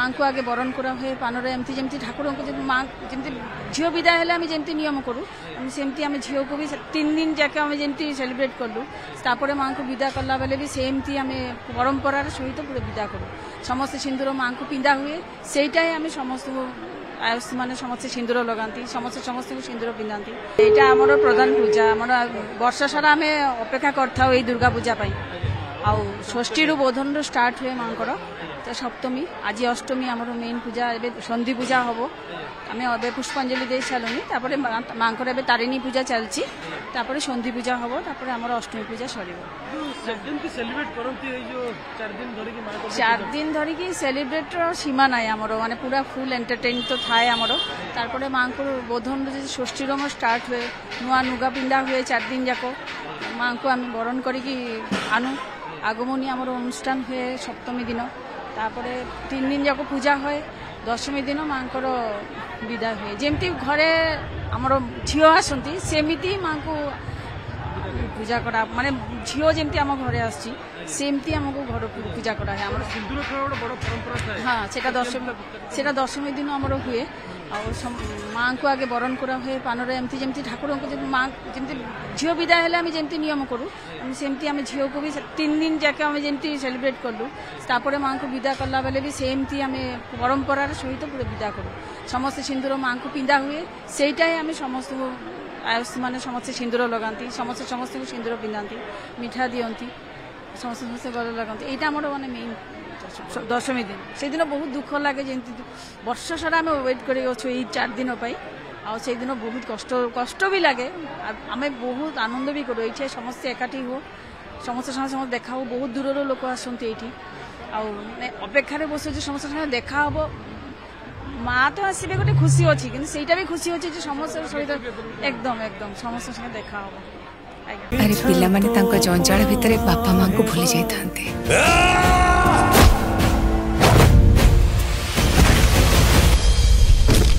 माँ को आगे बरण करा हुए पानर एमती जमी ठाकुर को माँ जमी झील विदाय हेल्ले आम जमी नियम करूँ सेमती आम झील को भी 3 दिन जाके आम जमी सेलिब्रेट कलु तापर माँ को विदा कला बेले भी सेमती आम परंपरार सहित पूरा विदा करूँ समस्त सिंदूर माँ को पिंधा हुए सेटा ही आम समस्त आयुष माने समस्ते सिंदूर लगाती समस्त समस्त को सिंदूर पिंधाती यहाँ आमर प्रधान पूजा आम वर्ष सारा आम अपेक्षा करता दुर्गा पूजा आउ षष्ठी रु बोधन रु स्टार्ट हुए माँ तो सप्तमी आज अष्टमी आमर मेन पूजा एवं सन्धि पूजा हम आम ए पुष्पांजलि दे सारे माँ को तारिणी पूजा चलती सन्धि पूजा हम आमर अष्टमी पूजा सर 4 दिन धरिकी सेलिब्रेट सीमा ना आमर माने पूरा फुल एंटरटेन तो थाए आमर तारपरे माँ को बोधन षष्ठी रम स्टार्ट हुए नुआ नुगा पिंधा हुए 4 दिन जाक माँ को आम बरण करी आनु आगमनी आमर अनुष्ठान हुए सप्तमी दिन तापरे 3 दिन जाक पूजा हुए दशमी दिन माँ को विदा हुए जमती घरे आमर झील आसती सेमती माँ को पूजा करा माने झील जमती आम घरे आमती आमको घर पूजा करा है हाँ सेटा दशमी दिन आमर हुए माँ को आगे बरण करा हुए पानर एमती जमी ठाकुर को माँ जमी झील विदाय हेल्ले आम जमी नियम करूँ सेमती आम झील को भी 3 दिन जाके आम जमी सेलिब्रेट कलु तापर माँ को विदा कला बेले भी सेमती आम परंपरार सहित पूरा विदा करूँ समस्त सिंदूर माँ को पिंधा हुए सेटा ही आम समस्त आयुष माने समस्ते सिंदूर लगाती समस्त समस्त को सिंदूर पिंधाती मिठा दियंती समस्त समस्त गले लगाती यहाँ आम माने मेन दशमी दिन से दिन बहुत दुख लगे जमी वर्ष सारा आम वेट कर 4 दिन से दिन बहुत कष्ट भी लगे आम बहुत आनंद भी करूँ ये समस्ते एकाठी हो समस्त समस्त देखा हो बहुत दूर लोक आसती ये अपेक्षार बस समस्त देखा हम माँ तो आसबे गोटे खुशी अच्छी कि खुशी अच्छी समस्त सहित एकदम एकदम समस्त संगे देखा हम अरे पिला माने तांको जंजाल भितर बापा माँ को भूली जाइथांते।